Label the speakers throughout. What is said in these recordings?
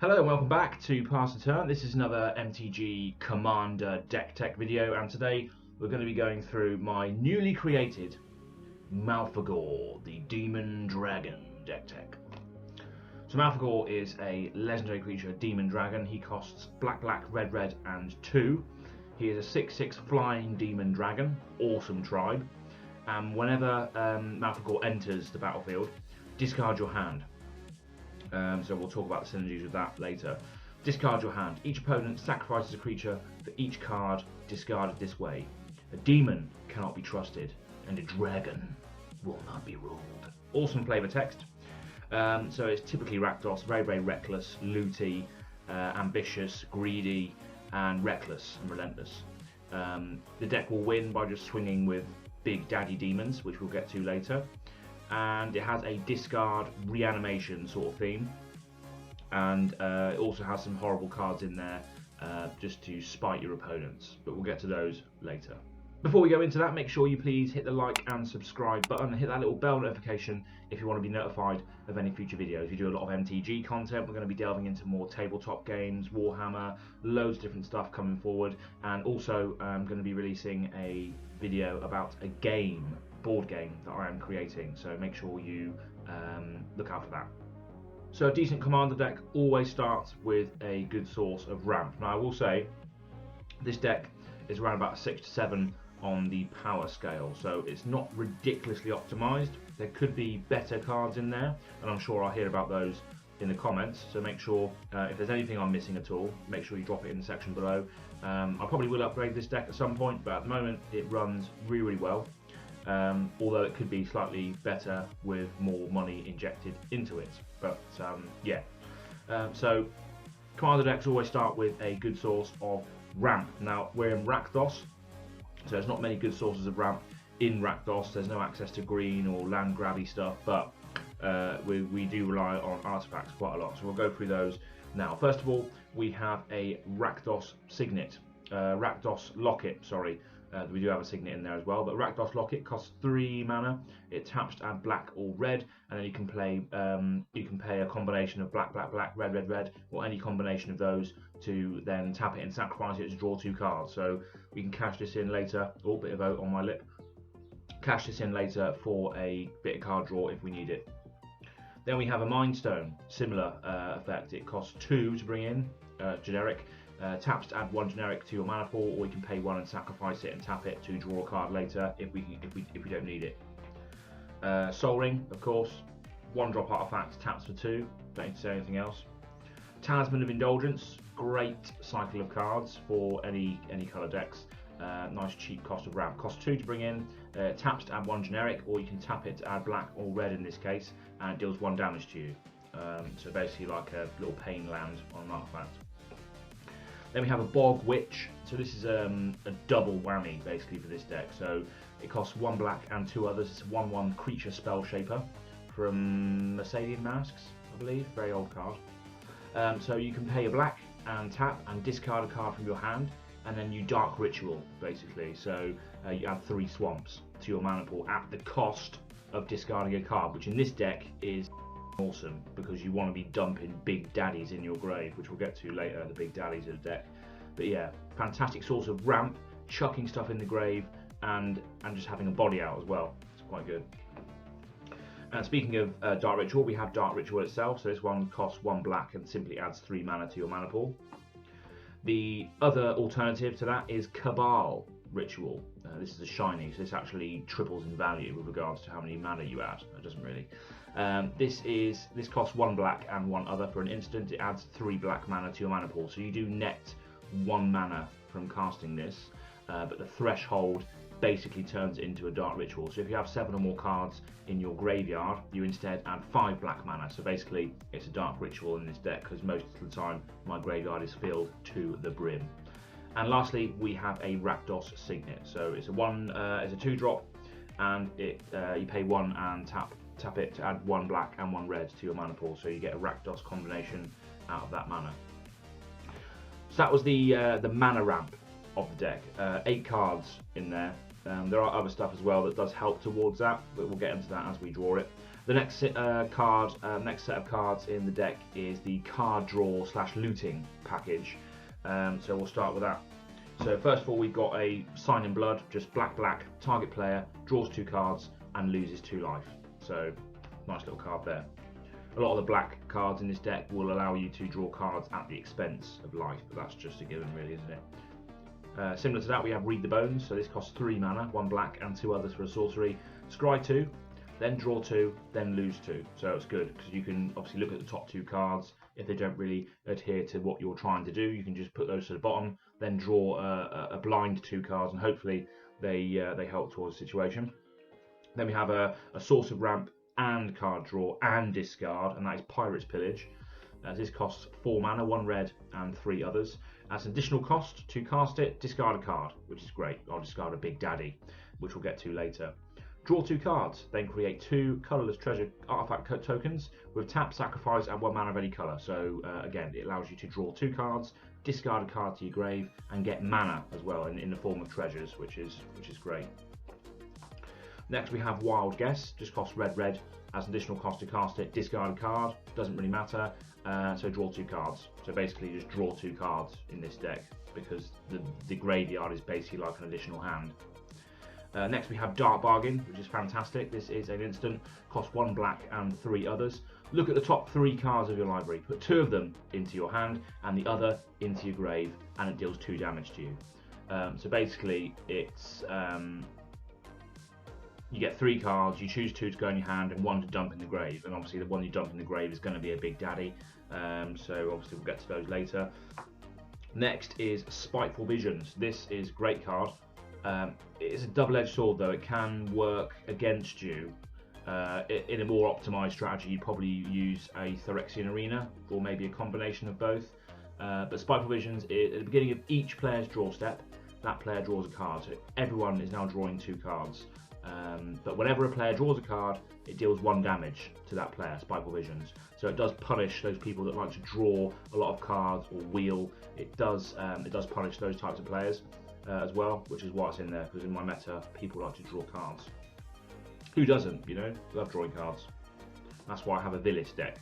Speaker 1: Hello and welcome back to Pass the Turn. This is another MTG Commander deck tech video, and today we're going to be going through my newly created Malfegor, the Demon Dragon deck tech. So Malfegor is a legendary creature, Demon Dragon. He costs black, red, and 2. He is a 6/6 flying Demon Dragon, awesome tribe. And whenever Malfegor enters the battlefield, discard your hand. So we'll talk about the synergies with that later. Discard your hand. Each opponent sacrifices a creature for each card discarded this way. A demon cannot be trusted, and a dragon will not be ruled. Awesome flavor text. So it's typically Rakdos, very reckless, looty, ambitious, greedy, and reckless and relentless. The deck will win by just swinging with big daddy demons, which we'll get to later. And it has a discard reanimation sort of theme, and it also has some horrible cards in there just to spite your opponents, but we'll get to those later. Before we go into that, make sure you please hit the like and subscribe button and hit that little bell notification if you want to be notified of any future videos. We do a lot of MTG content. We're going to be delving into more tabletop games, Warhammer, loads of different stuff coming forward, and also I'm going to be releasing a video about a board game that I am creating, so make sure you look out for that. So a decent commander deck always starts with a good source of ramp. Now I will say this deck is around about a 6 to 7 on the power scale, so it's not ridiculously optimized. There could be better cards in there, and I'm sure I'll hear about those in the comments, so make sure if there's anything I'm missing at all, make sure you drop it in the section below. I probably will upgrade this deck at some point, but at the moment it runs really well. Although it could be slightly better with more money injected into it, but yeah. So commander decks always start with a good source of ramp. Now we're in Rakdos, so there's not many good sources of ramp in Rakdos. There's no access to green or land grabby stuff, but we do rely on artifacts quite a lot, so we'll go through those now. First of all, we have a Rakdos Signet, Rakdos Locket, sorry. We do have a Signet in there as well, but Rakdos Locket costs 3 mana. It taps to add black or red, and then you can play a combination of black, red, or any combination of those to then tap it and sacrifice it to draw 2 cards. So we can cash this in later. Oh, bit of oat on my lip. Cash this in later for a bit of card draw if we need it. Then we have a Mind Stone, similar effect. It costs 2 to bring in, generic. Taps to add 1 generic to your mana pool, or you can pay 1 and sacrifice it and tap it to draw a card later if we don't need it. Soul Ring, of course, 1-drop artifact, taps for 2. Don't need to say anything else. Talisman of Indulgence, great cycle of cards for any colour decks. Nice cheap cost of ramp. Costs 2 to bring in. Taps to add 1 generic, or you can tap it to add black or red in this case, and it deals 1 damage to you. So basically like a little pain land on an artifact. Then we have a Bog Witch. So this is a double whammy basically for this deck. So it costs 1 black and 2 others. It's a 1/1 creature spell shaper from Mercadian Masks, I believe. Very old card. So you can pay a black and tap and discard a card from your hand, and then you Dark Ritual basically. So you add 3 swamps to your mana pool at the cost of discarding a card, which in this deck is awesome because you want to be dumping big daddies in your grave, which we'll get to later, the big daddies of the deck. But yeah, fantastic source of ramp, chucking stuff in the grave, and just having a body out as well. It's quite good. And speaking of Dark Ritual, we have Dark Ritual itself. So this one costs 1 black and simply adds 3 mana to your mana pool. The other alternative to that is Cabal Ritual. This is a shiny, so this actually triples in value with regards to how many mana you add. It doesn't really. This costs 1 black and 1 other for an instant. It adds 3 black mana to your mana pool, so you do net 1 mana from casting this, but the threshold basically turns it into a Dark Ritual. So if you have 7 or more cards in your graveyard, you instead add 5 black mana. So basically it's a Dark Ritual in this deck, because most of the time my graveyard is filled to the brim. And lastly, we have a Rakdos Signet. So it's a 2-drop, and you pay 1 and tap it to add 1 black and 1 red to your mana pool. So you get a Rakdos combination out of that mana. So that was the mana ramp of the deck. 8 cards in there. There are other stuff as well that does help towards that, but we'll get into that as we draw it. The next next set of cards in the deck is the card draw / looting package. So we'll start with that. So first of all, we've got a Sign in Blood, just black, target player, draws 2 cards and loses 2 life. So nice little card there. A lot of the black cards in this deck will allow you to draw cards at the expense of life, but that's just a given really, isn't it? Similar to that, we have Read the Bones, so this costs 3 mana, 1 black and 2 others for a sorcery. Scry 2, then draw 2, then lose 2. So it's good because you can obviously look at the top 2 cards. If they don't really adhere to what you're trying to do, you can just put those to the bottom, then draw a blind 2 cards, and hopefully they help towards the situation. Then we have a source of ramp and card draw and discard, and that is Pirate's Pillage. This costs 4 mana, 1 red and 3 others. As an additional cost to cast it, discard a card, which is great. I'll discard a Big Daddy, which we'll get to later. Draw 2 cards, then create 2 colourless treasure artifact tokens with tap, sacrifice and 1 mana of any colour. So again, it allows you to draw 2 cards, discard a card to your grave and get mana as well in the form of treasures, which is great. Next we have Wild Guess, just costs red, as an additional cost to cast it, discard a card, doesn't really matter, so draw 2 cards. So basically just draw 2 cards in this deck because the graveyard is basically like an additional hand. Next we have Dark Bargain, which is fantastic. This is an instant, costs 1 black and 3 others. Look at the top 3 cards of your library, put 2 of them into your hand and the other into your grave, and it deals 2 damage to you. So basically it's you get 3 cards, you choose 2 to go in your hand and 1 to dump in the grave, and obviously the one you dump in the grave is going to be a Big Daddy, so obviously we'll get to those later. Next is Spiteful Visions. This is a great card. It's a double-edged sword though. It can work against you. In a more optimised strategy, you probably use a Phyrexian Arena or maybe a combination of both. But Spiteful Visions, at the beginning of each player's draw step, that player draws a card. So everyone is now drawing 2 cards. But whenever a player draws a card, it deals 1 damage to that player, Spiteful Visions. So it does punish those people that like to draw a lot of cards or wheel. It does punish those types of players as well, which is why it's in there, because in my meta, people like to draw cards. Who doesn't, you know? Love drawing cards. That's why I have a Villis deck.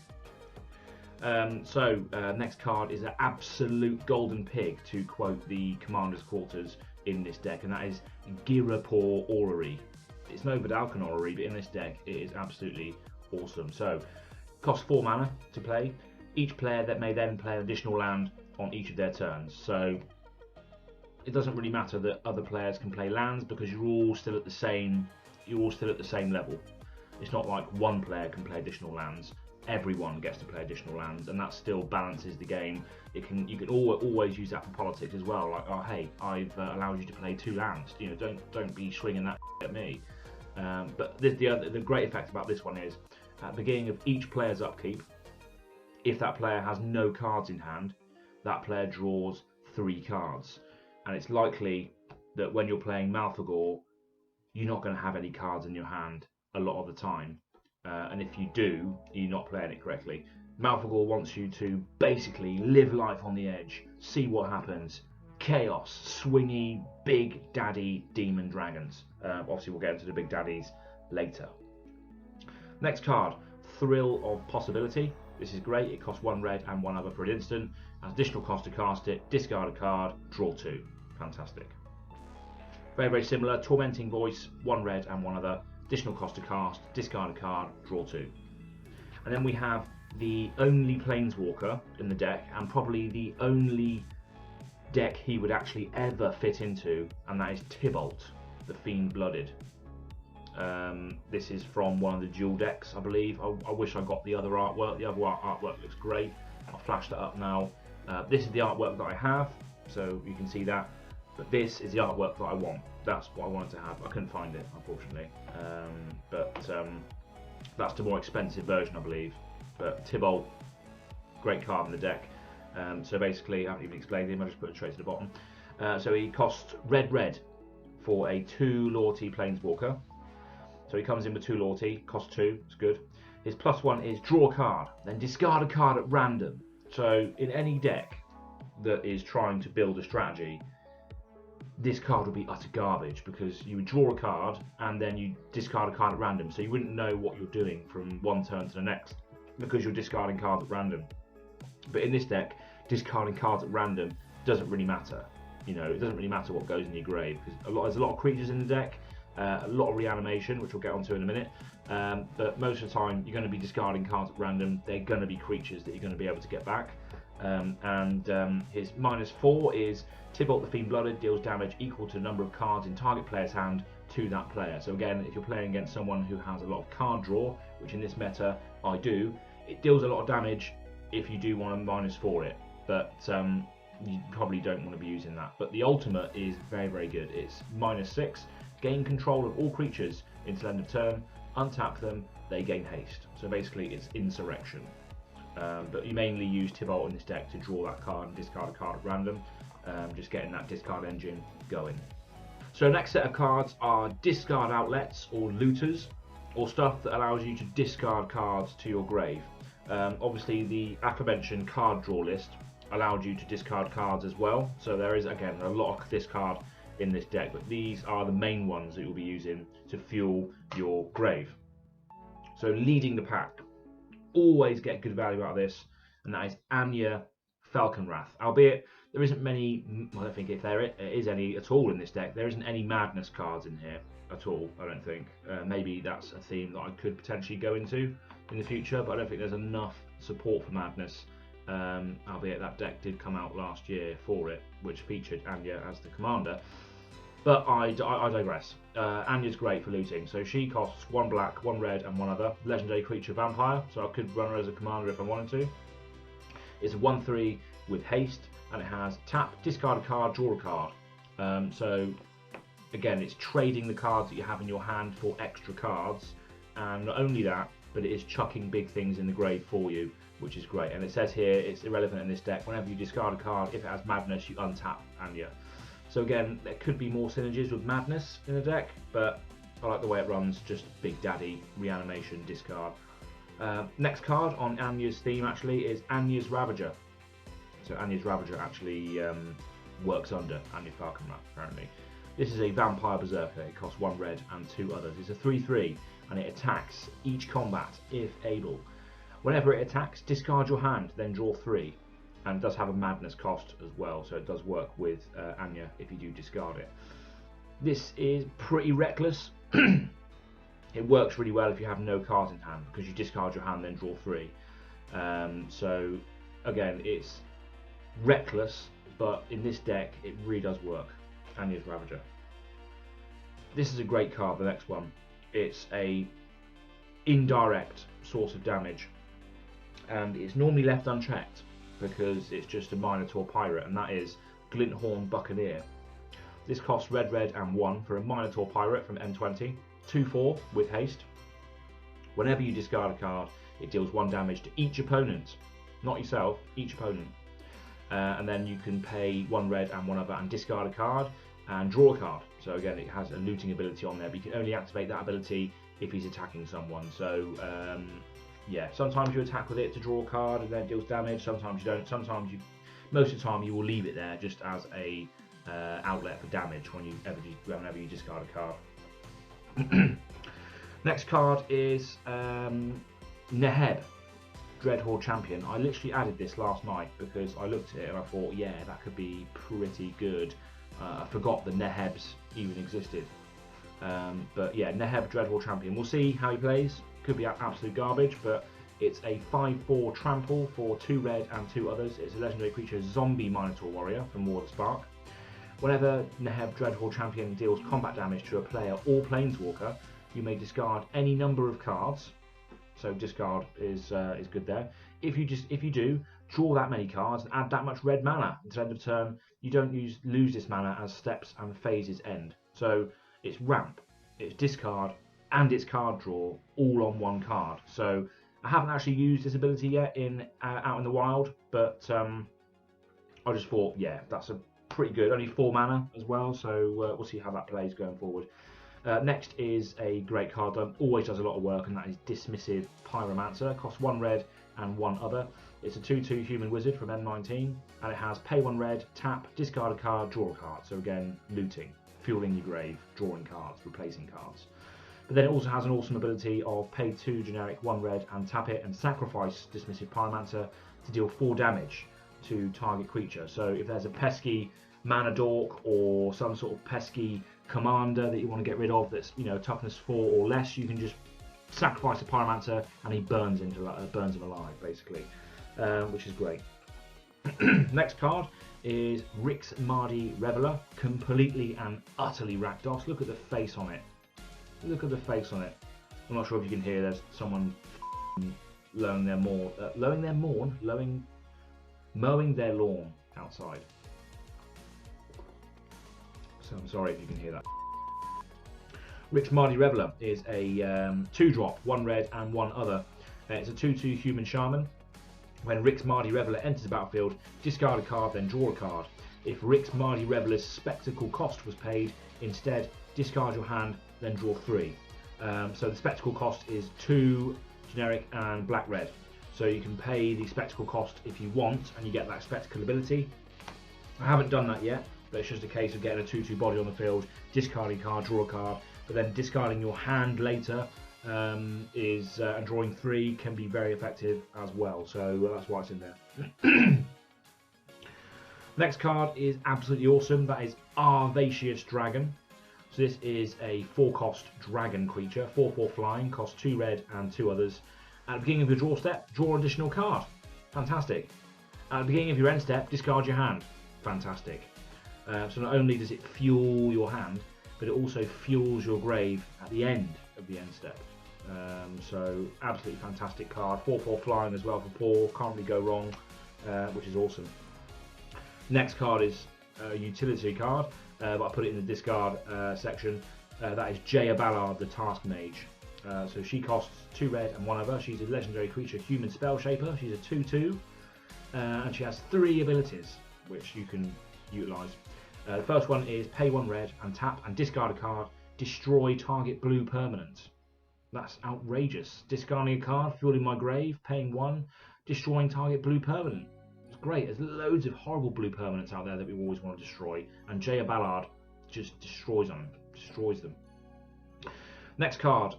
Speaker 1: Next card is an absolute golden pig, to quote the Commander's Quarters in this deck, and that is Girapor Orrery. It's no Vidalcan Orrery, but in this deck it is absolutely awesome. So, costs 4 mana to play. Each player that may then play an additional land on each of their turns. So it doesn't really matter that other players can play lands because you're all still at the same level. It's not like one player can play additional lands. Everyone gets to play additional lands, and that still balances the game. You can always use that for politics as well. Like, oh hey, I've allowed you to play 2 lands. You know, don't be swinging that at me. But the great effect about this one is at the beginning of each player's upkeep, if that player has no cards in hand, that player draws 3 cards. And it's likely that when you're playing Malfegor, you're not going to have any cards in your hand a lot of the time. And if you do, you're not playing it correctly. Malfegor wants you to basically live life on the edge, see what happens. Chaos, swingy, Big Daddy demon dragons. Obviously, we'll get into the Big Daddies later. Next card, Thrill of Possibility. This is great. It costs 1 red and 1 other for an instant. As additional cost to cast it, discard a card, draw 2. Fantastic. Very, very similar. Tormenting Voice, 1 red and 1 other. Additional cost to cast, discard a card, draw 2. And then we have the only Planeswalker in the deck, and probably the only deck he would actually ever fit into, and that is Tybalt, the Fiend Blooded. This is from one of the dual decks, I believe. I wish I got the other artwork. The other artwork looks great. I'll flash that up now. This is the artwork that I have, so you can see that. But this is the artwork that I want. That's what I wanted to have. I couldn't find it, unfortunately. That's the more expensive version, I believe. But Tybalt, great card in the deck. So basically, I haven't even explained him. I just put it straight to the bottom. So he costs red for a 2 Loyalty Planeswalker. So he comes in with 2 Loyalty, costs 2. It's good. His +1 is draw a card, then discard a card at random. So in any deck that is trying to build a strategy, this card would be utter garbage, because you would draw a card and then you discard a card at random, so you wouldn't know what you're doing from one turn to the next because you're discarding cards at random. But in this deck, discarding cards at random doesn't really matter. You know, it doesn't really matter what goes in your grave, because there's a lot of creatures in the deck, a lot of reanimation, which we'll get onto in a minute. But most of the time, you're going to be discarding cards at random. They're going to be creatures that you're going to be able to get back. His -4 is Tybalt the Fiend-Blooded deals damage equal to the number of cards in target player's hand to that player. So again, if you're playing against someone who has a lot of card draw, which in this meta I do, it deals a lot of damage if you do want to -4 it. But you probably don't want to be using that. But the ultimate is very, very good. It's -6, gain control of all creatures until end of turn, untap them, they gain haste. So basically it's Insurrection. But you mainly use Tybalt in this deck to draw that card and discard a card at random, just getting that discard engine going. So next set of cards are discard outlets, or looters, or stuff that allows you to discard cards to your grave. Obviously the aforementioned card draw list allowed you to discard cards as well, so there is again a lot of discard in this deck, but these are the main ones that you'll be using to fuel your grave. So leading the pack, always get good value out of this, and that is Anya Falconwrath. Albeit there isn't many, I don't think if there is any at all in this deck, there isn't any madness cards in here at all, I don't think. Maybe that's a theme that I could potentially go into in the future, but I don't think there's enough support for madness. Albeit that deck did come out last year for it, which featured Anya as the commander. But I digress. Anya's great for looting. So she costs 1 black, 1 red, and 1 other. Legendary creature vampire, so I could run her as a commander if I wanted to. It's a 1/3 with haste, and it has tap, discard a card, draw a card. So again, it's trading the cards that you have in your hand for extra cards, and not only that, but it is chucking big things in the grave for you, which is great. And it says here it's irrelevant in this deck. Whenever you discard a card, if it has madness, you untap Anya. So again, there could be more synergies with madness in the deck, but I like the way it runs. Just Big Daddy, reanimation, discard. Next card on Anya's theme actually is Anya's Ravager. So Anya's Ravager actually works under Anya Falconwrath apparently. This is a vampire berserker. It costs 1 red and 2 others. It's a 3/3 and it attacks each combat if able. Whenever it attacks, discard your hand, then draw 3. And it does have a madness cost as well, so it does work with Anya if you do discard it. This is pretty reckless. It works really well if you have no cards in hand, because you discard your hand then draw 3. So again, it's reckless, but in this deck it really does work. Anya's Ravager. This is a great card, the next one. It's a indirect source of damage, and it's normally left unchecked because it's just a Minotaur pirate, and that is Glinthorn Buccaneer. This costs red, and 1 for a Minotaur pirate from M20, 2/4 with haste. Whenever you discard a card, it deals 1 damage to each opponent, not yourself, each opponent. And then you can pay 1 red and 1 other and discard a card and draw a card. So again, it has a looting ability on there, but you can only activate that ability if he's attacking someone. So yeah, sometimes you attack with it to draw a card and then it deals damage, sometimes you don't. Sometimes you, most of the time you will leave it there just as a outlet for damage whenever you discard a card. Next card is Neheb, Dreadhorde Champion. I literally added this last night because I looked at it and I thought, yeah, that could be pretty good. I forgot the Nehebs even existed. But yeah, Neheb, Dreadhorde Champion. We'll see how he plays. Could be absolute garbage, but it's a 5/4 trample for 2 red and 2 others. It's a legendary creature, Zombie Minotaur Warrior from War of the Spark. Whenever Neheb Dreadhorde Champion deals combat damage to a player or planeswalker, you may discard any number of cards. So discard is good there. If you do, draw that many cards and add that much red mana until end of turn. You don't lose this mana as steps and phases end. So it's ramp, it's discard, and it's card draw all on 1 card. So I haven't actually used this ability yet out in the wild, but I just thought, yeah, that's a pretty good. Only 4 mana as well, so we'll see how that plays going forward. Next is a great card that always does a lot of work, and that is Dismissive Pyromancer. Costs 1 red and 1 other. It's a 2/2 human wizard from M19, and it has pay 1 red, tap, discard a card, draw a card. So again, looting, fueling your grave, drawing cards, replacing cards. But then it also has an awesome ability of pay 2 generic 1 red and tap it and sacrifice Dismissive Pyromancer to deal 4 damage to target creature. So if there's a pesky mana dork or some sort of pesky commander that you want to get rid of that's, you know, toughness 4 or less, you can just sacrifice a Pyromancer and he burns him alive, basically, which is great. Next card is Rix Mardi Reveler, completely and utterly Rakdos. Look at the face on it. Look at the face on it. I'm not sure if you can hear. There's someone mowing their lawn outside. So I'm sorry if you can hear that. Rix Mardi Reveler is a 2-drop, 1 red and 1 other. It's a 2/2 human shaman. When Rix Mardi Reveler enters the battlefield, discard a card, then draw a card. If Rix Mardi Reveler's spectacle cost was paid, instead discard your hand, then draw 3. So the spectacle cost is 2 generic and black red. So you can pay the spectacle cost if you want, and you get that spectacle ability. I haven't done that yet, but it's just a case of getting a 2/2 body on the field, discarding a card, draw a card, but then discarding your hand later and drawing 3 can be very effective as well. So that's why it's in there. Next card is absolutely awesome. That is Arvacious Dragon. So this is a 4-cost dragon creature, 4/4 flying, costs 2 red and 2 others. At the beginning of your draw step, draw an additional card. Fantastic. At the beginning of your end step, discard your hand. Fantastic. So not only does it fuel your hand, but it also fuels your grave at the end of the end step. So absolutely fantastic card. 4/4 flying as well for 4, can't really go wrong, which is awesome. Next card is a utility card, but I put it in the discard section. That is Jaya Ballard, the Task Mage. So she costs 2 red and 1 other. She's a legendary creature, human spell shaper. She's a 2/2, and she has 3 abilities which you can utilise. The first one is pay 1 red and tap and discard a card, destroy target blue permanent. That's outrageous. Discarding a card, fueling my grave, paying 1, destroying target blue permanent. It's great. There's loads of horrible blue permanents out there that we always want to destroy, and Jaya Ballard just destroys them. Next card,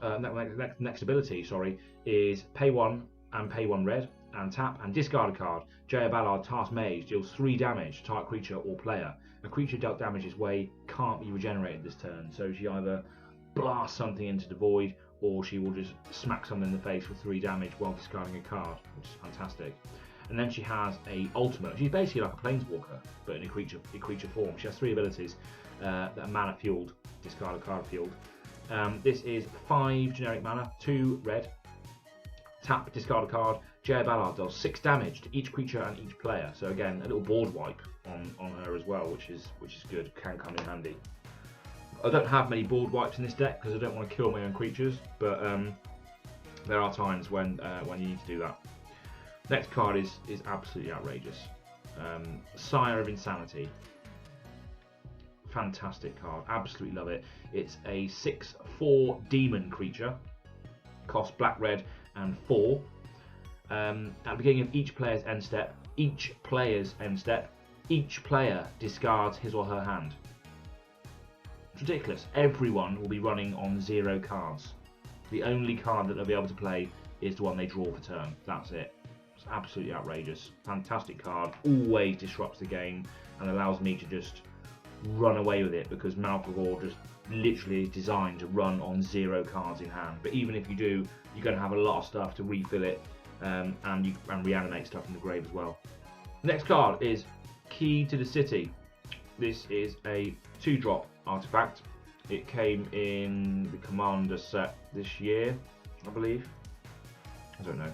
Speaker 1: next ability, sorry, is pay 1 and pay 1 red and tap and discard a card. Jaya Ballard, Task Mage, deals 3 damage to target creature or player. A creature dealt damage this way can't be regenerated this turn, so she either blasts something into the void or she will just smack something in the face for 3 damage while discarding a card, which is fantastic. And then she has a ultimate. She's basically like a planeswalker, but in a creature form. She has 3 abilities that are mana fueled, discard a card fueled. This is 5 generic mana, 2 red, tap, discard a card. Jaya Ballard does 6 damage to each creature and each player. So again, a little board wipe on her as well, which is good, can come in handy. I don't have many board wipes in this deck because I don't want to kill my own creatures, but there are times when you need to do that. Next card is absolutely outrageous. Sire of Insanity. Fantastic card, absolutely love it. It's a 6/4 demon creature, costs black, red and 4. At the beginning of each player's end step, each player discards his or her hand. It's ridiculous. Everyone will be running on 0 cards. The only card that they'll be able to play is the one they draw for turn. That's it. It's absolutely outrageous. Fantastic card. Always disrupts the game and allows me to just run away with it, because Malfegor just literally is designed to run on 0 cards in hand. But even if you do, you're going to have a lot of stuff to refill it and reanimate stuff in the grave as well. Next card is Key to the City. This is a 2-drop artifact. It came in the Commander set this year, I believe. I don't know.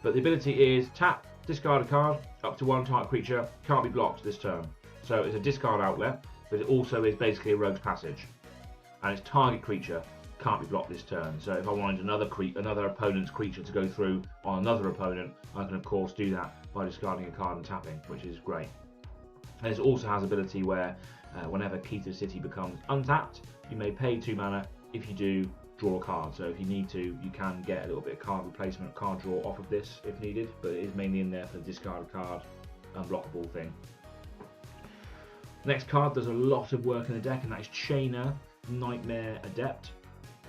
Speaker 1: But the ability is tap, discard a card, up to 1 target creature, can't be blocked this turn. So it's a discard outlet, but it also is basically a rogue's passage. And its target creature can't be blocked this turn. So if I wanted another opponent's creature to go through on another opponent, I can of course do that by discarding a card and tapping, which is great. And it also has ability where whenever Key to the City becomes untapped, you may pay 2 mana. If you do, draw a card. So if you need to, you can get a little bit of card replacement, card draw off of this if needed, but it is mainly in there for the discard card unblockable thing. Next card does a lot of work in the deck, and that is Chainer, Nightmare Adept.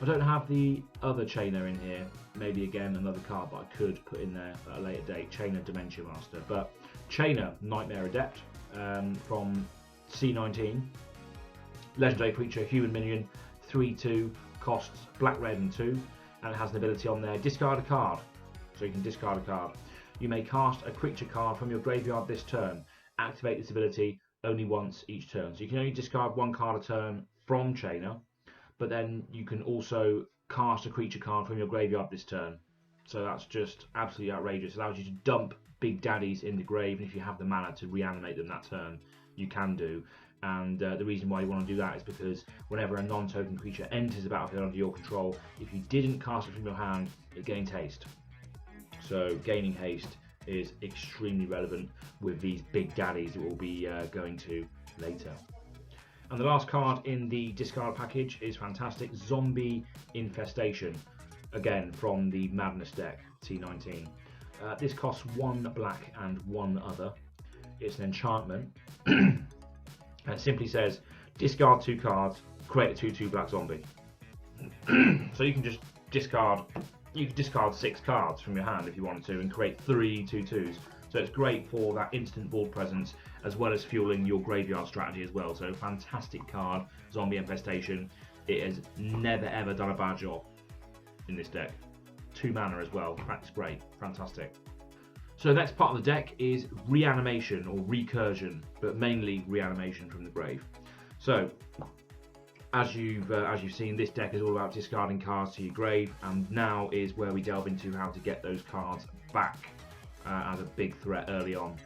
Speaker 1: I don't have the other Chainer in here, maybe again another card that I could put in there at a later date, Chainer Dementia Master. But Chainer, Nightmare Adept, from C19, legendary creature, human minion, 3/2, costs black, red and 2, and it has an ability on there, discard a card. So you can discard a card. You may cast a creature card from your graveyard this turn. Activate this ability only once each turn. So you can only discard one card a turn from Chainer, but then you can also cast a creature card from your graveyard this turn. So that's just absolutely outrageous. It allows you to dump big daddies in the grave, and if you have the mana to reanimate them that turn, you can do. And the reason why you want to do that is because whenever a non-token creature enters the battlefield under your control, if you didn't cast it from your hand, it gains haste. So gaining haste is extremely relevant with these big daddies that we'll be going to later. And the last card in the discard package is fantastic, Zombie Infestation, again from the Madness deck, T19. This costs 1 black and 1 other. It's an enchantment, and it simply says, discard 2 cards, create a 2/2 black zombie. So you can just discard, you can discard 6 cards from your hand if you want to, and create 3 2/2s. So it's great for that instant board presence, as well as fueling your graveyard strategy as well. So fantastic card, Zombie Infestation. It has never ever done a bad job in this deck. 2 mana as well. In fact, it's great, fantastic. So the next part of the deck is Reanimation or Recursion, but mainly Reanimation from the grave. So as you've seen, this deck is all about discarding cards to your grave, and now is where we delve into how to get those cards back as a big threat early on,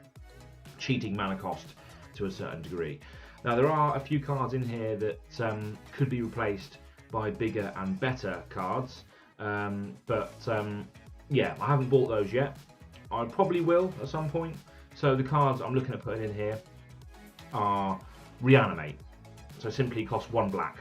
Speaker 1: cheating mana cost to a certain degree. Now there are a few cards in here that could be replaced by bigger and better cards, yeah, I haven't bought those yet. I probably will at some point. So the cards I'm looking at putting in here are Reanimate. So simply costs 1 black.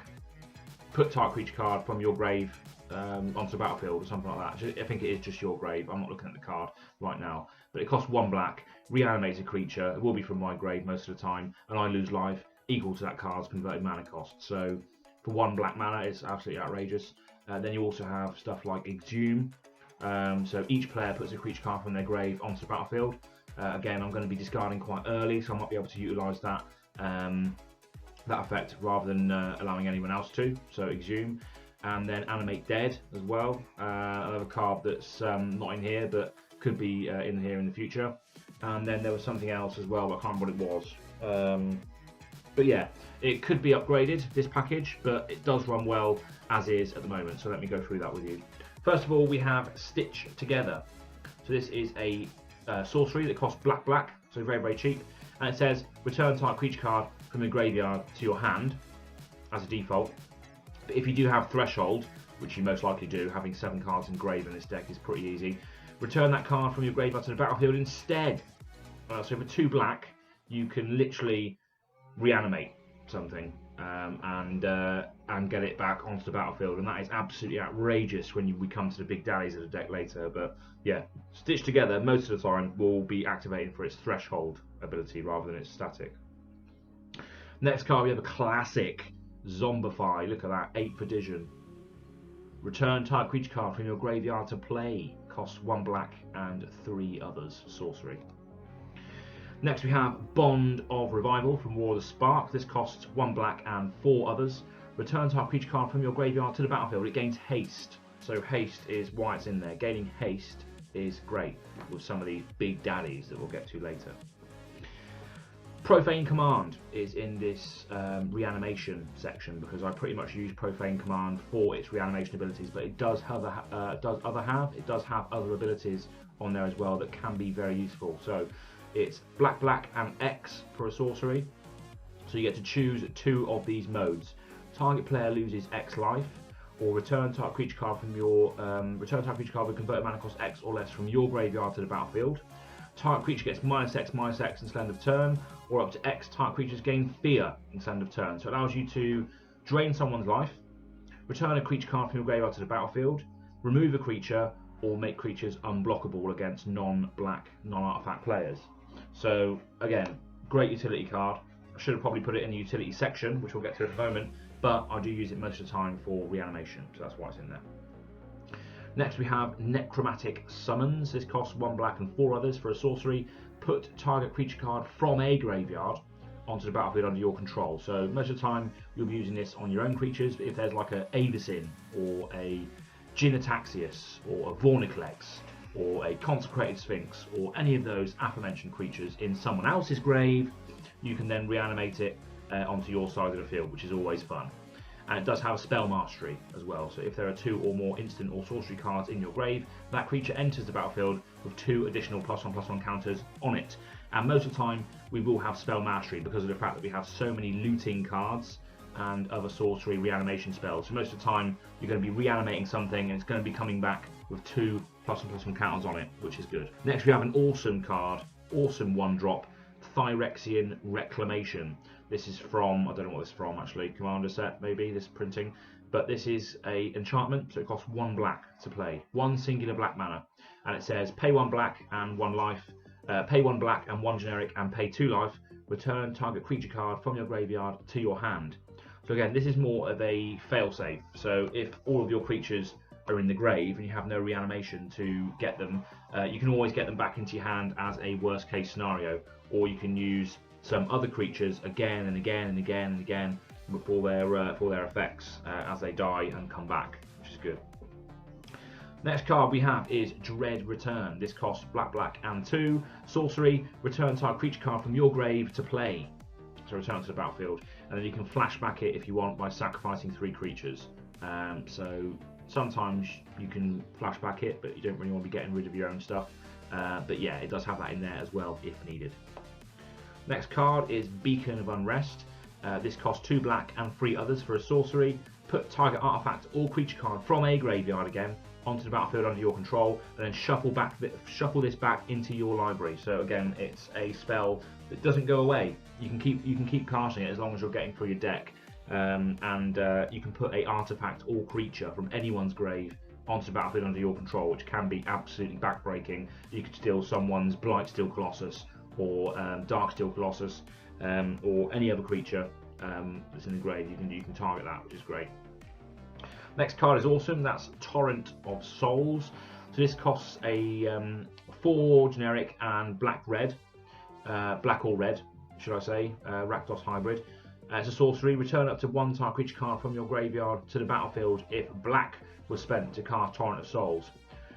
Speaker 1: Put target creature card from your grave onto the battlefield or something like that. I think it is just your grave. I'm not looking at the card right now, but it costs 1 black. Reanimates a creature. It will be from my grave most of the time, and I lose life equal to that card's converted mana cost. So for 1 black mana, it's absolutely outrageous. Then you also have stuff like Exhume. So each player puts a creature card from their grave onto the battlefield. Again, I'm going to be discarding quite early, so I might be able to utilise that effect rather than allowing anyone else to. So Exhume, and then Animate Dead as well. Another card that's not in here, but could be in here in the future. And then there was something else as well, but I can't remember what it was. But yeah, it could be upgraded, this package, but it does run well as is at the moment. So let me go through that with you. First of all, we have Stitch Together. So this is a sorcery that costs black, so very, very cheap. And it says, return target creature card from the graveyard to your hand as a default. But if you do have Threshold, which you most likely do, having 7 cards engraved in this deck is pretty easy, return that card from your graveyard to the battlefield instead. So for 2 black, you can literally reanimate something and get it back onto the battlefield, and that is absolutely outrageous when we come to the big daddies of the deck later. But yeah, Stitch Together most of the time will be activating for its Threshold ability rather than its static. Next card, we have a classic Zombify. Look at that, 8 for Division. Return target creature card from your graveyard to play. Costs 1 black and 3 others. Sorcery. Next we have Bond of Revival from War of the Spark. This costs 1 black and 4 others. Return target creature card from your graveyard to the battlefield. It gains haste. So haste is why it's in there. Gaining haste is great with some of these big daddies that we'll get to later. Profane Command is in this reanimation section because I pretty much use Profane Command for its reanimation abilities, but it does have other abilities on there as well that can be very useful. So it's black and X for a sorcery. So you get to choose 2 of these modes. Target player loses X life, or return target creature card from your return target creature card with converted mana cost X or less from your graveyard to the battlefield. Target creature gets -X until end of turn, or up to X target creatures gain fear until end of turn. So it allows you to drain someone's life, Return a creature card from your graveyard to the battlefield. Remove a creature or make creatures unblockable against non-black, non-artifact players. So again, great utility card. I should have probably put it in the utility section, which we'll get to in a moment, but I do use it most of the time for reanimation, so that's why it's in there. Next we have Necromantic Summons. This costs 1 black and 4 others for a sorcery. Put target creature card from a graveyard onto the battlefield under your control. So most of the time you'll be using this on your own creatures, but if there's like a Avacyn or a Ginataxius or a Vorniclex or a Consecrated Sphinx or any of those aforementioned creatures in someone else's grave, you can then reanimate it onto your side of the field, which is always fun. And it does have a spell mastery as well, so if there are 2 or more instant or sorcery cards in your grave, that creature enters the battlefield with 2 additional +1/+1 counters on it. And most of the time we will have spell mastery because of the fact that we have so many looting cards and other sorcery reanimation spells. So most of the time you're going to be reanimating something and it's going to be coming back with 2 +1/+1 counters on it, which is good. Next we have an awesome card, awesome 1-drop, Phyrexian Reclamation. This is from, I don't know what this is from actually, Commander set maybe, this printing, but this is a enchantment, so it costs 1 black to play, 1 singular black mana, and it says pay 1 black and 1 life, pay 1 black and 1 generic and pay 2 life, return target creature card from your graveyard to your hand. So again, this is more of a failsafe, so if all of your creatures are in the grave and you have no reanimation to get them, you can always get them back into your hand as a worst case scenario, or you can use some other creatures again and again and again and again for their effects as they die and come back, which is good. Next card we have is Dread Return. This costs black and 2 sorcery. Return target creature card from your grave to play, so return to the battlefield, and then you can flashback it if you want by sacrificing 3 creatures. So sometimes you can flashback it, but you don't really want to be getting rid of your own stuff. But yeah, it does have that in there as well if needed. Next card is Beacon of Unrest. This costs 2 black and 3 others for a sorcery. Put target artifact or creature card from a graveyard again onto the battlefield under your control, and then shuffle this back into your library. So again, it's a spell that doesn't go away. You can keep casting it as long as you're getting through your deck, and you can put a artifact or creature from anyone's grave onto the battlefield under your control, which can be absolutely backbreaking. You could steal someone's Blightsteel Colossus or Darksteel Colossus, or any other creature that's in the grave. You can target that, which is great. Next card is awesome. That's Torrent of Souls. So this costs a 4 generic and black or red, should I say, Rakdos hybrid. It's a sorcery. Return up to 1 target creature card from your graveyard to the battlefield if black was spent to cast Torrent of Souls.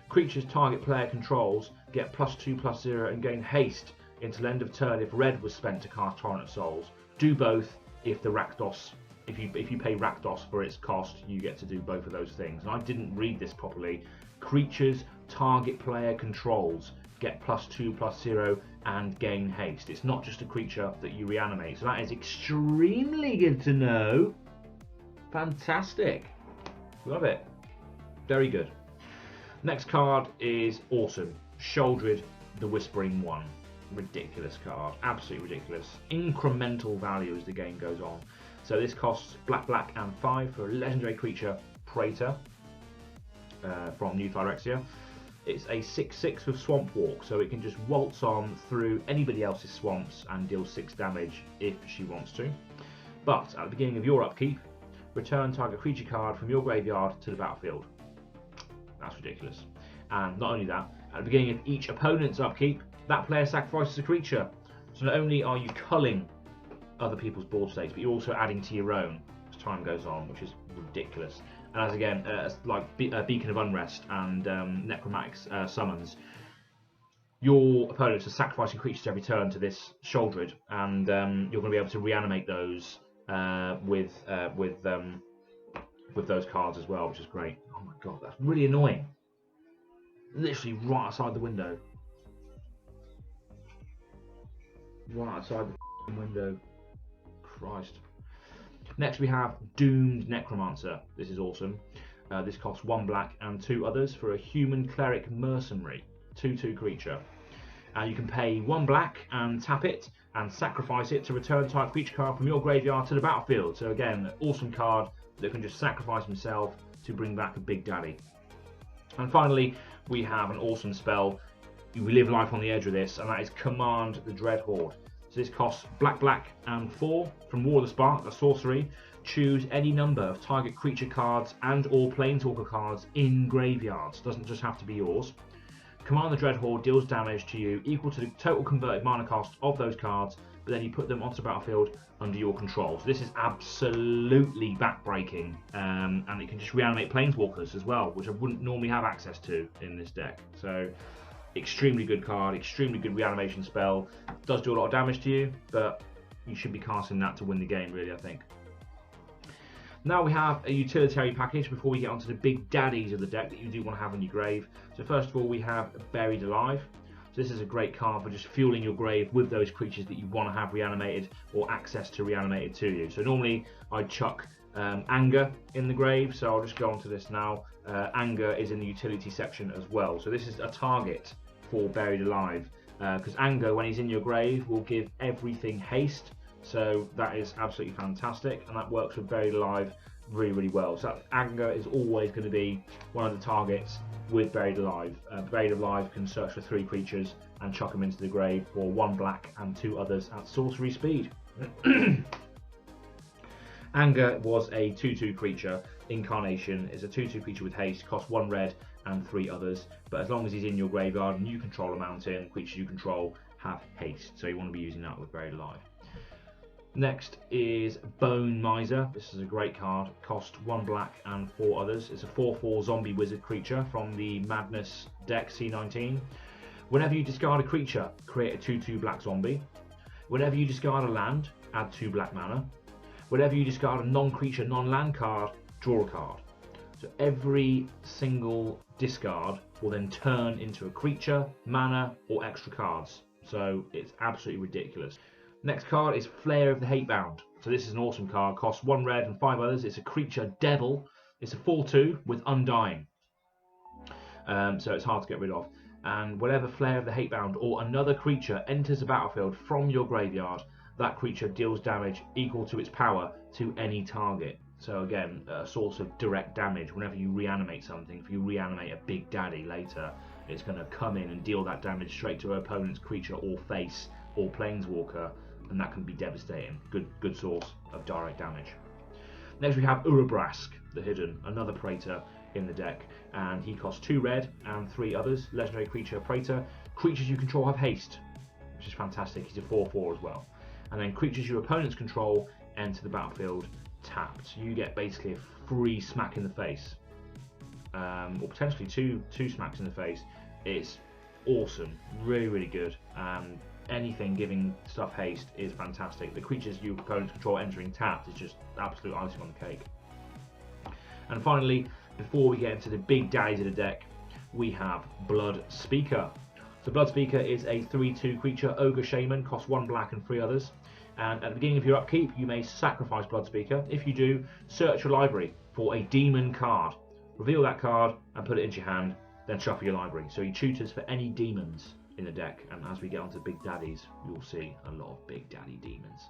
Speaker 1: Creatures target player controls get +2/+0 and gain haste until end of turn if red was spent to cast Torrent of Souls. Do both if the Rakdos, if you pay Rakdos for its cost, you get to do both of those things. And I didn't read this properly. Creatures target player controls get +2/+0 and gain haste. It's not just a creature that you reanimate. So that is extremely good to know. Fantastic. Love it. Very good. Next card is awesome. Sheoldred the Whispering One. Ridiculous card. Absolutely ridiculous. Incremental value as the game goes on. So this costs black and 5 for a legendary creature, Praetor, from New Phyrexia. It's a 6/6 with Swamp Walk, so it can just waltz on through anybody else's swamps and deal 6 damage if she wants to. But at the beginning of your upkeep, return target creature card from your graveyard to the battlefield. That's ridiculous. And not only that, at the beginning of each opponent's upkeep, that player sacrifices a creature. So not only are you culling other people's board states, but you're also adding to your own as time goes on, which is ridiculous. And as again, like Beacon of Unrest and Necromantic Summons, your opponents are sacrificing creatures every turn to this Sheoldred, and you're going to be able to reanimate those with those cards as well, which is great. Oh my god, that's really annoying. Literally right outside the window. Right outside the window. Christ. Next we have Doomed Necromancer. This is awesome. This costs 1 black and 2 others for a human cleric mercenary, 2/2 creature. You can pay 1 black and tap it and sacrifice it to return type creature card from your graveyard to the battlefield. So again, awesome card that can just sacrifice himself to bring back a big daddy. And finally, we have an awesome spell. You live life on the edge with this, and that is Command the Dreadhorde. So this costs black, and 4 from War of the Spark, a sorcery. Choose any number of target creature cards and or planeswalker cards in graveyards. Doesn't just have to be yours. Command the Dreadhorde deals damage to you equal to the total converted mana cost of those cards, but then you put them onto the battlefield under your control. So this is absolutely backbreaking, and it can just reanimate planeswalkers as well, which I wouldn't normally have access to in this deck. So extremely good card, extremely good reanimation spell. Does do a lot of damage to you, but you should be casting that to win the game, really, I think. Now we have a utilitarian package before we get onto the big daddies of the deck that you do want to have in your grave. So first of all, we have Buried Alive. So this is a great card for just fueling your grave with those creatures that you want to have reanimated or access to reanimated to you. So normally I'd chuck Anger in the grave, so I'll just go onto this now. Anger is in the utility section as well. So this is a target for Buried Alive, because Anger, when he's in your grave, will give everything haste. So that is absolutely fantastic, and that works with Buried Alive really well. So Anger is always going to be one of the targets with Buried Alive. Buried Alive can search for 3 creatures and chuck them into the grave for 1 black and 2 others at sorcery speed. Anger was a 2/2 creature. Incarnation is a 2/2 creature with haste, costs 1 red and 3 others. But as long as he's in your graveyard and you control a mountain, creatures you control have haste. So you want to be using that with Buried Alive. Next is Bone Miser. This is a great card. Cost 1 black and 4 others. It's a 4/4 zombie wizard creature from the Madness deck C19. Whenever you discard a creature, create a 2/2 black zombie. Whenever you discard a land, add 2 black mana. Whenever you discard a non-creature, non-land card, draw a card. So every single discard will then turn into a creature, mana, or extra cards. So it's absolutely ridiculous. Next card is Flare of the Hatebound. So this is an awesome card. Costs 1 red and 5 others. It's a creature devil. It's a 4/2 with Undying. So it's hard to get rid of. And whenever Flare of the Hatebound or another creature enters the battlefield from your graveyard, that creature deals damage equal to its power to any target. So again, a source of direct damage. Whenever you reanimate something, if you reanimate a big daddy later, it's going to come in and deal that damage straight to an opponent's creature or face or planeswalker, and that can be devastating. Good source of direct damage. Next we have Urabrask, the Hidden, another Praetor in the deck, and he costs 2 red and 3 others. Legendary creature Praetor. Creatures you control have haste, which is fantastic. He's a 4/4 as well. And then creatures your opponents control enter the battlefield tapped. So you get basically a free smack in the face, or potentially two smacks in the face. It's awesome, really good. Anything giving stuff haste is fantastic. The creatures your opponents control entering tapped is just absolute icing on the cake. And finally, before we get into the big daddies of the deck, we have Blood Speaker. So Blood Speaker is a 3/2 creature, Ogre Shaman, costs 1 black and 3 others. And at the beginning of your upkeep, you may sacrifice Blood Speaker. If you do, search your library for a demon card. Reveal that card and put it into your hand, then shuffle your library. So he tutors for any demons in the deck, and as we get onto big daddies, you'll see a lot of big daddy demons.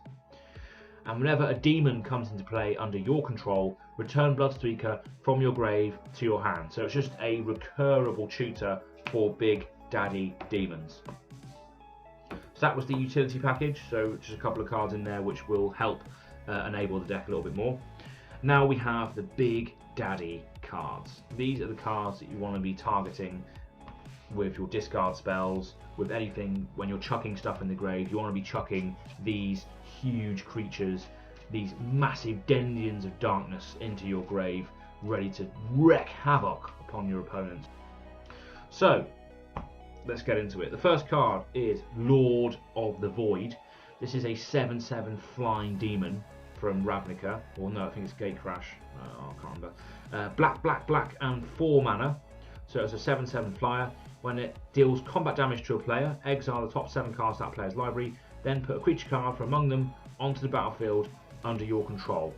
Speaker 1: And whenever a demon comes into play under your control, return Bloodspeaker from your grave to your hand. So it's just a recurrable tutor for big daddy demons. So that was the utility package, so just a couple of cards in there which will help enable the deck a little bit more. Now we have the big daddy cards. These are the cards that you want to be targeting with your discard spells, with anything. When you're chucking stuff in the grave, you want to be chucking these huge creatures, these massive dendians of darkness into your grave, ready to wreak havoc upon your opponents. So let's get into it. The first card is Lord of the Void. This is a 7/7 flying demon from Ravnica, or no, I think it's Gatecrash, I can't remember. Black and 4 mana. So it's a 7/7 flyer. When it deals combat damage to a player, exile the top 7 cards of that player's library, then put a creature card from among them onto the battlefield under your control.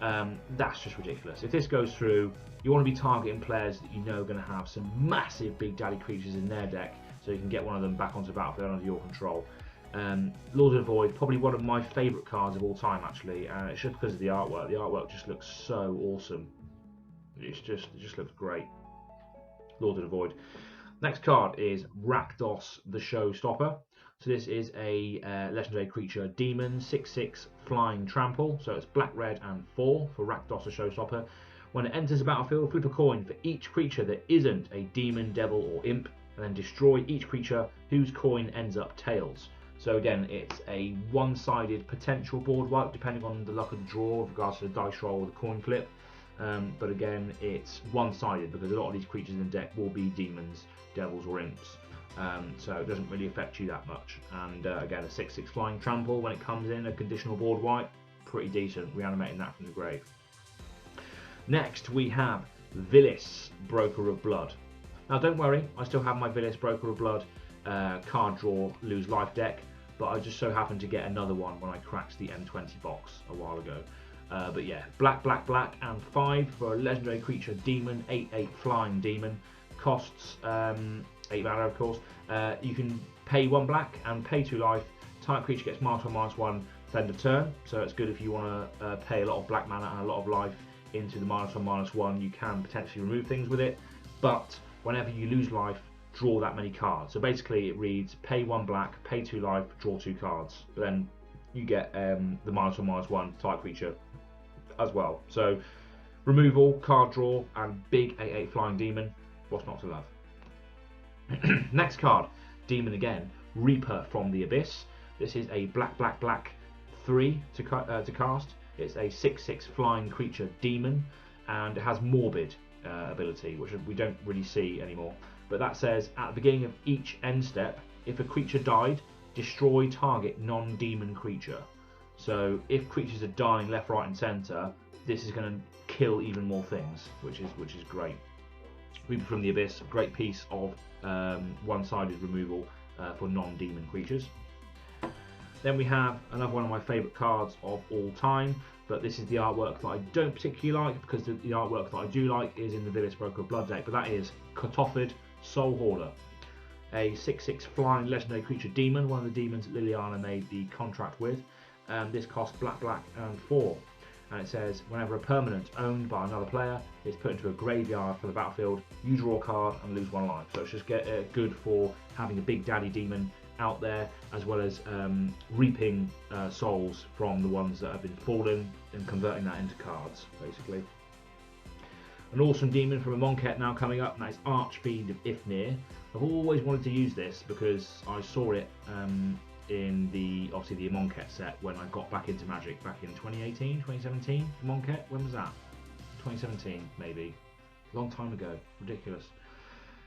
Speaker 1: That's just ridiculous. If this goes through, you want to be targeting players that you know are going to have some massive big daddy creatures in their deck, so you can get one of them back onto the battlefield under your control. Lord of the Void, probably one of my favourite cards of all time, actually, and it's just because of the artwork. The artwork just looks so awesome. It just looks great. Lord of the Void. Next card is Rakdos the Showstopper. So this is a legendary creature, demon, 6/6, flying trample. So it's black, red, and 4 for Rakdos the Showstopper. When it enters the battlefield, flip a coin for each creature that isn't a demon, devil, or imp, and then destroy each creature whose coin ends up tails. So again, it's a one-sided potential board wipe, depending on the luck of the draw with regards to the dice roll or the coin flip. But again, it's one-sided because a lot of these creatures in the deck will be demons, devils, or imps. So it doesn't really affect you that much. And again, a 6/6 flying trample, when it comes in, a conditional board wipe, pretty decent, reanimating that from the grave. Next, we have Vilis, Broker of Blood. Now don't worry, I still have my Vilis, Broker of Blood card draw, lose life deck, but I just so happened to get another one when I cracked the M20 box a while ago. But yeah, black, black, black, and 5 for a legendary creature, demon, 8/8 flying demon. Costs 8 mana, of course. You can pay 1 black and pay 2 life. Type creature gets -1/-1 end of turn, so it's good if you want to pay a lot of black mana and a lot of life into the -1/-1. You can potentially remove things with it, but whenever you lose life, draw that many cards. So basically it reads pay 1 black, pay 2 life, draw 2 cards. But then you get the -1/-1 type creature as well. So removal, card draw, and big 8/8 flying demon. What's not to love? Next card, demon again, Reaper from the Abyss. This is a black, black, black 3 to cast. It's a 6/6 flying creature demon, and it has morbid ability, which we don't really see anymore. But that says at the beginning of each end step, if a creature died, destroy target non-demon creature. So if creatures are dying left, right, and centre, this is going to kill even more things, which is great. Reaper from the Abyss, great piece of one-sided removal for non-demon creatures. Then we have another one of my favourite cards of all time, but this is the artwork that I don't particularly like, because the artwork that I do like is in the Vilis Broker of Blood deck, but that is Cotophid Soul Hoarder. A 6/6 flying legendary creature demon, one of the demons that Liliana made the contract with. This costs black, black, and 4. And it says, whenever a permanent owned by another player is put into a graveyard for the battlefield, you draw a card and lose 1 life. So it's just good for having a big daddy demon out there, as well as reaping souls from the ones that have been fallen and converting that into cards, basically. An awesome demon from a Monket now coming up, and that is Archfiend of Ifnir. I've always wanted to use this because I saw it in obviously the Monket set when I got back into Magic back in 2018, 2017. Monket, when was that? 2017 maybe, long time ago, ridiculous.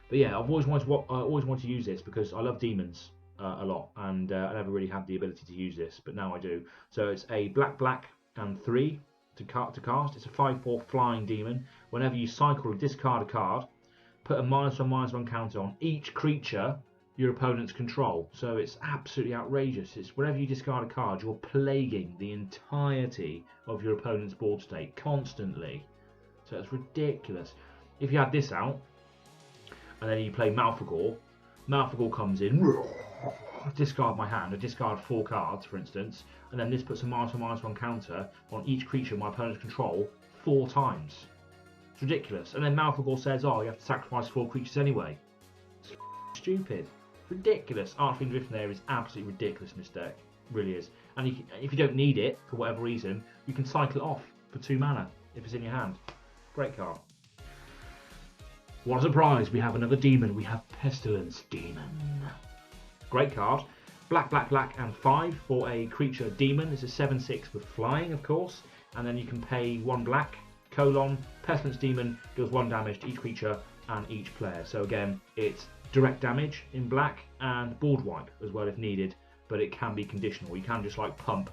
Speaker 1: But yeah, I've always wanted to use this because I love demons a lot, and I never really had the ability to use this, but now I do. So it's a black, black, and 3 to cast. It's a 5/4 flying demon. Whenever you cycle or discard a card, put a -1/-1 counter on each creature your opponents control. So it's absolutely outrageous. It's whenever you discard a card, you're plaguing the entirety of your opponent's board state constantly. So it's ridiculous. If you had this out and then you play Malfegor, Malfegor comes in, discard my hand, I discard 4 cards for instance, and then this puts a -1/-1 counter on each creature my opponents control 4 times. It's ridiculous. And then Malfegor says, oh, you have to sacrifice 4 creatures anyway. It's stupid. Ridiculous. Archfiend of Ifnir is absolutely ridiculous in this deck. It really is. And if you don't need it for whatever reason, you can cycle it off for 2 mana if it's in your hand. Great card. What a surprise, we have another demon. We have Pestilence Demon. Great card. Black, black, black, and 5 for a creature demon. It's a 7/6 with flying, of course. And then you can pay 1 black, Pestilence Demon deals 1 damage to each creature and each player. So again, it's direct damage in black and board wipe as well if needed, but it can be conditional. You can just like pump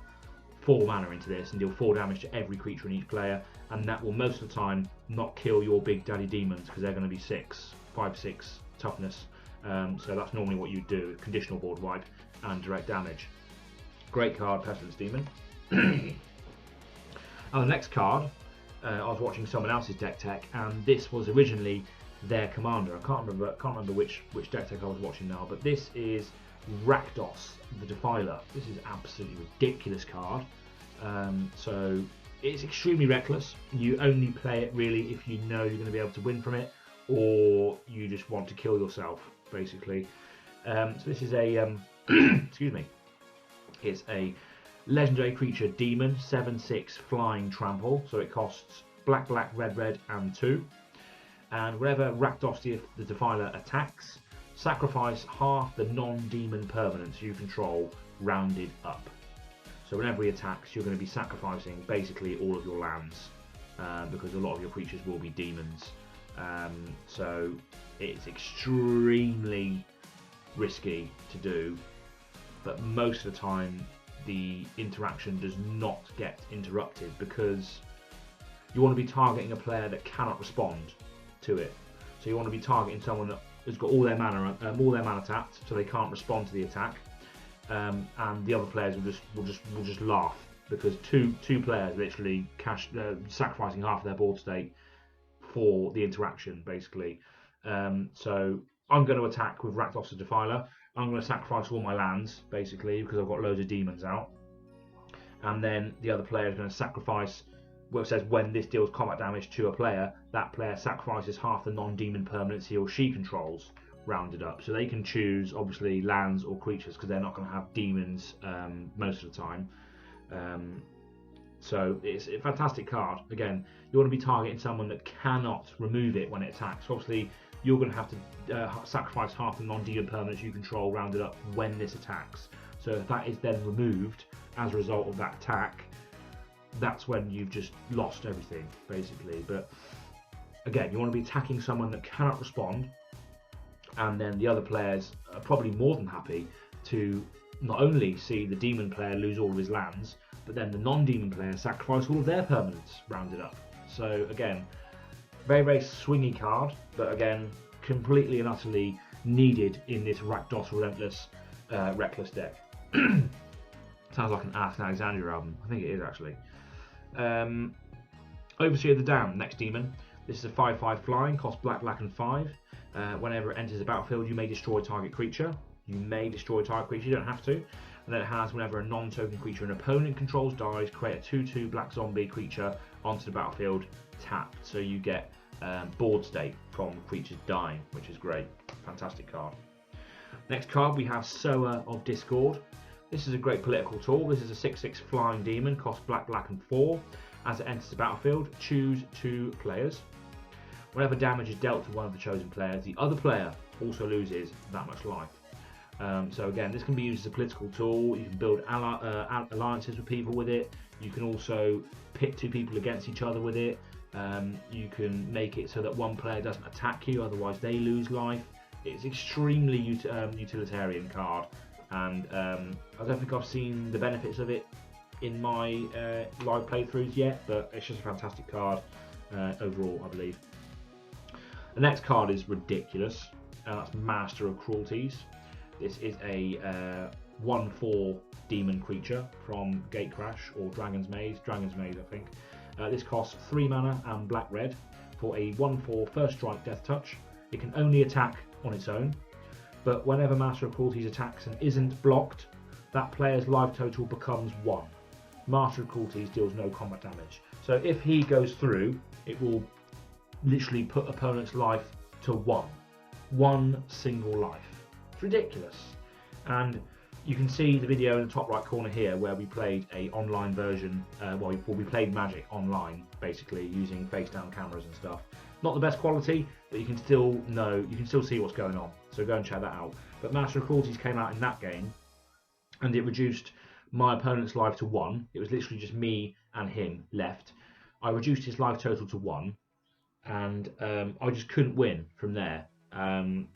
Speaker 1: 4 mana into this and deal 4 damage to every creature in each player, and that will most of the time not kill your big daddy demons because they're going to be 5/6 toughness. So that's normally what you do, conditional board wipe and direct damage. Great card, Pestilence Demon. And the next card, I was watching someone else's deck tech, and this was originally their commander. I can't remember which deck tech I was watching now, but this is Rakdos, the Defiler. This is absolutely ridiculous card. So it's extremely reckless. You only play it really if you know you're going to be able to win from it, or you just want to kill yourself, basically. So this is a excuse me. It's a legendary creature demon, 7/6 flying trample. So it costs black, black, red, red, and 2. And whenever Rakdos the Defiler attacks, sacrifice half the non-demon permanents you control, rounded up. So whenever he attacks, you're going to be sacrificing basically all of your lands, because a lot of your creatures will be demons. So it's extremely risky to do, but most of the time the interaction does not get interrupted because you want to be targeting a player that cannot respond to it. So you want to be targeting someone that has got all their mana tapped, so they can't respond to the attack, and the other players will just laugh because two players literally sacrificing half of their board state for the interaction, basically. So I'm going to attack with Rakdos the Defiler. I'm going to sacrifice all my lands, basically, because I've got loads of demons out. And then the other player is going to sacrifice, well, it says when this deals combat damage to a player, that player sacrifices half the non-demon permanents he or she controls, rounded up. So they can choose, obviously, lands or creatures, because they're not going to have demons most of the time. So it's a fantastic card. Again, you want to be targeting someone that cannot remove it when it attacks. Obviously, you're going to have to sacrifice half the non-demon permanents you control, rounded up, when this attacks. So if that is then removed as a result of that attack, that's when you've just lost everything, basically. But again, you want to be attacking someone that cannot respond, and then the other players are probably more than happy to not only see the demon player lose all of his lands, but then the non-demon player sacrifice all of their permanents, rounded up. So again, very, very swingy card, but again, completely and utterly needed in this Rakdos Relentless Reckless deck. Sounds like an Ask Alexandria album. I think it is, actually. Overseer of the Damned, next demon. This is a 5/5 flying, costs black, black, and 5. Whenever it enters the battlefield, you may destroy target creature. You may destroy target creature, you don't have to. And then it has, whenever a non-token creature an opponent controls dies, create a 2/2 black zombie creature onto the battlefield, tapped. So you get board state from creatures dying, which is great. Fantastic card. Next card, we have Sower of Discord. This is a great political tool. This is a 6/6 flying demon, costs black, black, and 4. As it enters the battlefield, choose 2 players. Whenever damage is dealt to one of the chosen players, the other player also loses that much life. So again, this can be used as a political tool. You can build alliances with people with it. You can also pit 2 people against each other with it. You can make it so that one player doesn't attack you, otherwise they lose life. It's extremely utilitarian card, and I don't think I've seen the benefits of it in my live playthroughs yet, but it's just a fantastic card overall, I believe. The next card is ridiculous, and that's Master of Cruelties. This is a 1/4 demon creature from Gatecrash or Dragon's Maze, I think. This costs 3 mana and black red for a 1/4 first strike death touch. It can only attack on its own, but whenever Master of Cruelties attacks and isn't blocked, that player's life total becomes 1. Master of Cruelties deals no combat damage. So if he goes through, it will literally put opponent's life to 1. 1 single life. It's ridiculous. And you can see the video in the top right corner here where we played a online version, we played Magic online, basically using face down cameras and stuff. Not the best quality, but you can still see what's going on. So go and check that out. But Master of Cruelties came out in that game, and it reduced my opponent's life to 1. It was literally just me and him left. I reduced his life total to 1, and I just couldn't win from there,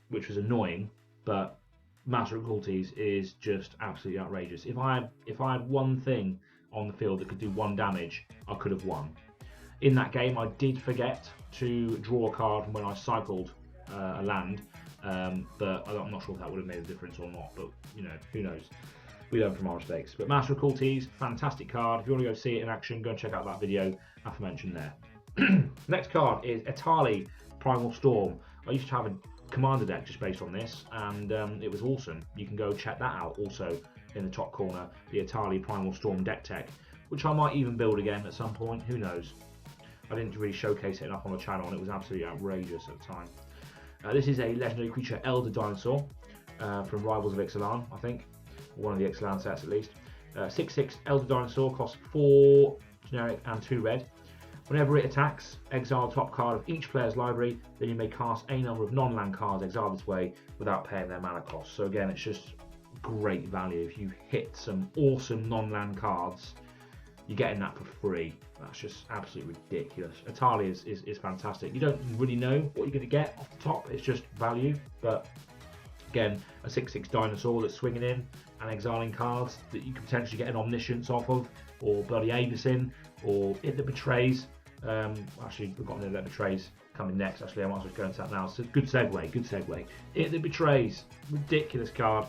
Speaker 1: which was annoying, but Master of Cruelties is just absolutely outrageous. If I had one thing on the field that could do 1 damage, I could have won. In that game, I did forget to draw a card when I cycled a land, but I'm not sure if that would have made a difference or not, but you know, who knows. We learn from our mistakes. But Master of Cruelties, fantastic card. If you want to go see it in action, go and check out that video aforementioned there. Next card is Etali Primal Storm. I used to have commander deck just based on this, and it was awesome. You can go check that out also in the top corner, the Atali Primal Storm deck tech, which I might even build again at some point, who knows. I didn't really showcase it enough on the channel, and it was absolutely outrageous at the time. This is a legendary creature, Elder Dinosaur, from Rivals of Ixalan, I think, one of the Ixalan sets at least. 6/6 Elder Dinosaur, costs 4 generic and 2 red. Whenever it attacks, exile the top card of each player's library, then you may cast a number of non-land cards exiled this way without paying their mana cost. So again, it's just great value. If you hit some awesome non-land cards, you're getting that for free. That's just absolutely ridiculous. Atali is fantastic. You don't really know what you're going to get off the top. It's just value. But again, a 6/6 dinosaur that's swinging in and exiling cards that you can potentially get an Omniscience off of, or Bloody Abyss, or It That Betrays. Actually, we've got another That Betrays coming next. Actually, I might as well go into that now. So good segue, good segue. It That Betrays, ridiculous card.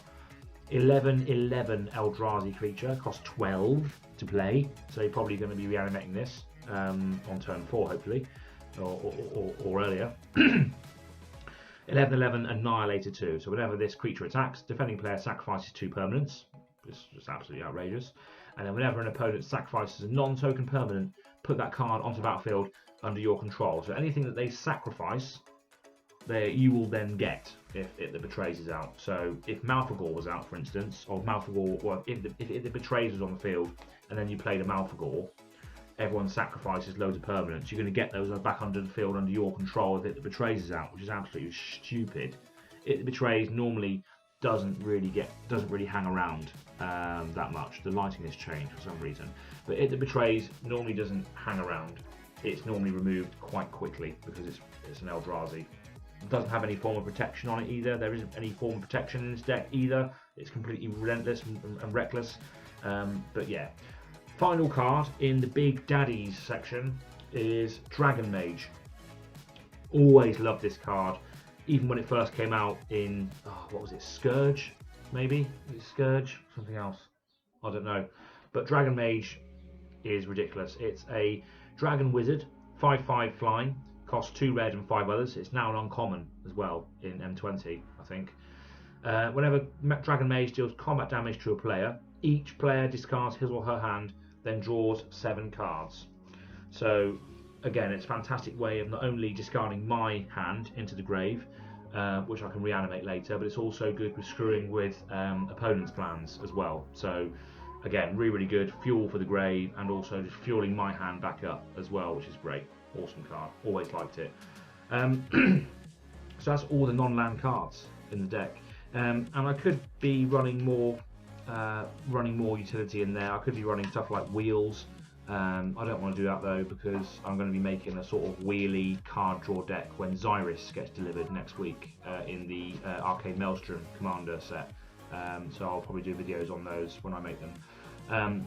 Speaker 1: 11/11 Eldrazi creature, costs 12 to play. So you're probably going to be reanimating this on turn 4, hopefully, or earlier. 11/11 Annihilator 2. So whenever this creature attacks, defending player sacrifices 2 permanents. It's just absolutely outrageous. And then whenever an opponent sacrifices a non-token permanent, put that card onto the battlefield under your control. So anything that they sacrifice, you will then get if It That Betrays is out. So if Malfegor was out, for instance, or Malfegor, well, if It That Betrays was on the field, and then you played a Malfegor, everyone sacrifices loads of permanents. You're going to get those back under the field under your control if It That Betrays is out, which is absolutely stupid. It That Betrays normally doesn't really hang around that much. The lighting has changed for some reason, but It That Betrays normally doesn't hang around. It's normally removed quite quickly because it's an Eldrazi. It doesn't have any form of protection on it either. There isn't any form of protection in this deck either. It's completely relentless and reckless. But yeah, final card in the Big Daddies section is Dragon Mage. Always loved this card, even when it first came out in, what was it, Scourge, maybe? Was it Scourge? Something else. I don't know. But Dragon Mage is ridiculous. It's a Dragon Wizard, 5/5 flying, costs 2 red and 5 others. It's now an uncommon as well in M20, I think. Whenever Dragon Mage deals combat damage to a player, each player discards his or her hand, then draws 7 cards. So again, it's a fantastic way of not only discarding my hand into the grave, which I can reanimate later, but it's also good with screwing with opponents' plans as well. So again, really good fuel for the grave, and also just fueling my hand back up as well, which is great. Awesome card, always liked it. So that's all the non-land cards in the deck, and I could be running more utility in there. I could be running stuff like wheels. I don't want to do that though, because I'm going to be making a sort of wheelie card draw deck when Xyris gets delivered next week in the Arcane Maelstrom Commander set. So I'll probably do videos on those when I make them.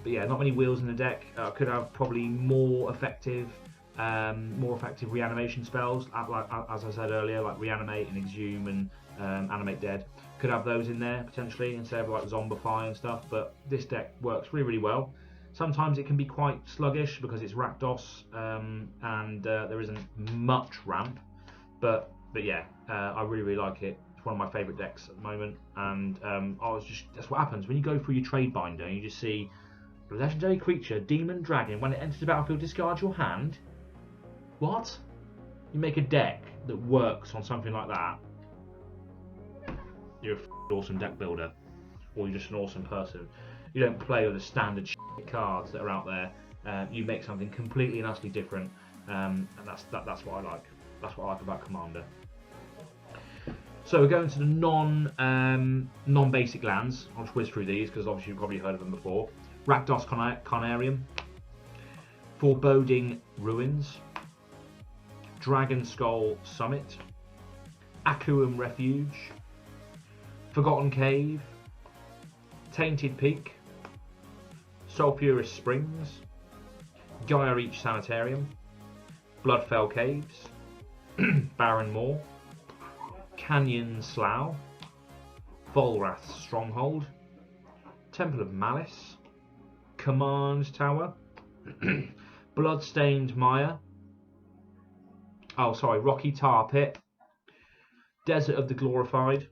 Speaker 1: But yeah, not many wheels in the deck. I could have probably more effective reanimation spells, like as I said earlier, like Reanimate and Exhume and Animate Dead. Could have those in there potentially instead of like Zombify and stuff. But this deck works really well. Sometimes it can be quite sluggish because it's Rakdos and there isn't much ramp. But yeah, I really like it. It's one of my favourite decks at the moment. And that's what happens when you go through your trade binder and you just see legendary creature, Demon Dragon. When it enters the battlefield, discard your hand. What? You make a deck that works on something like that. You're an awesome deck builder, or you're just an awesome person. You don't play with the standard cards that are out there. You make something completely and utterly different, and that's what I like. That's what I like about Commander. So we're going to the non-basic lands. I'll just whiz through these because obviously you've probably heard of them before. Rakdos Carnarium, Foreboding Ruins, Dragon Skull Summit, Akuum Refuge, Forgotten Cave, Tainted Peak, Sulphurous Springs, Gaia Reach Sanitarium, Bloodfell Caves, Barren Moor, Canyon Slough, Volrath's Stronghold, Temple of Malice, Command Tower, Bloodstained Mire, Rocky Tar Pit, Desert of the Glorified,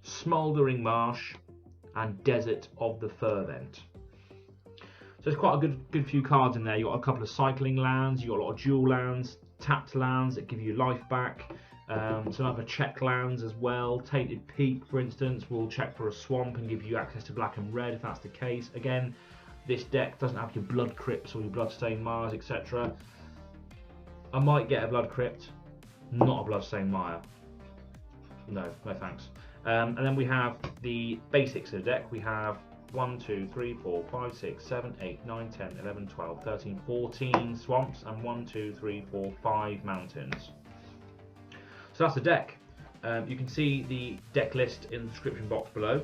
Speaker 1: Smouldering Marsh, and Desert of the Fervent. So there's quite a good few cards in there. You've got a couple of cycling lands, you've got a lot of dual lands, tapped lands that give you life back, some other check lands as well. Tainted Peak, for instance, will check for a swamp and give you access to black and red if that's the case. Again, this deck doesn't have your Blood Crypts or your Bloodstained Mires, etc. I might get a Blood Crypt, not a Bloodstained Mire. No thanks. And then we have the basics of the deck. We have 1, 2, 3, 4, 5, 6, 7, 8, 9, 10, 11, 12, 13, 14 swamps, and 1, 2, 3, 4, 5 mountains. So that's the deck. You can see the deck list in the description box below.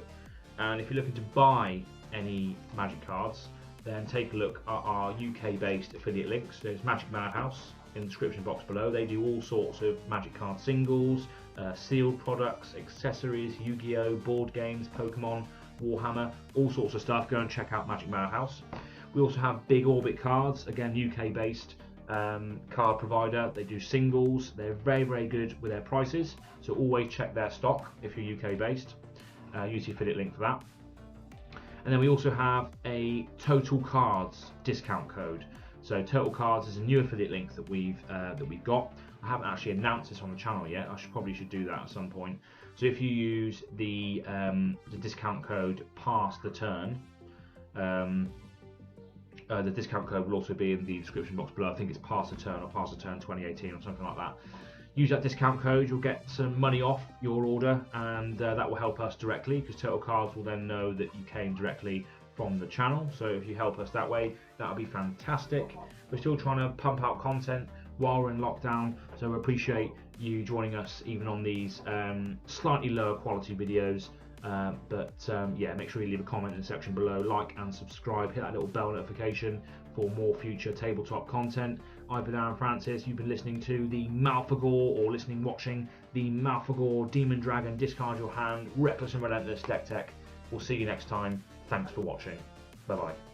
Speaker 1: And if you're looking to buy any Magic cards, then take a look at our UK-based affiliate links. There's Magic Madhouse in the description box below. They do all sorts of Magic card singles, sealed products, accessories, Yu-Gi-Oh, board games, Pokemon, Warhammer, all sorts of stuff. Go and check out Magic Madhouse. We also have Big Orbit cards, again UK-based card provider. They do singles. They're very good with their prices, so always check their stock if you're UK-based. Use the affiliate link for that. And then we also have a Total Cards discount code. So Total Cards is a new affiliate link that we've got. I haven't actually announced this on the channel yet. I probably should do that at some point. So if you use the discount code Pass the Turn, the discount code will also be in the description box below. I think it's Pass the Turn or Pass the Turn 2018 or something like that. Use that discount code, you'll get some money off your order, and that will help us directly, because Total Cards will then know that you came directly from the channel. So if you help us that way, that'll be fantastic. We're still trying to pump out content while we're in lockdown, so we appreciate you joining us even on these slightly lower quality videos. Yeah, make sure you leave a comment in the section below, like and subscribe, hit that little bell notification for more future tabletop content. I've been Aaron Francis, you've been listening to the Malfegor, or watching the Malfegor Demon Dragon Discard Your Hand Reckless and Relentless deck tech. We'll see you next time. Thanks for watching. Bye bye.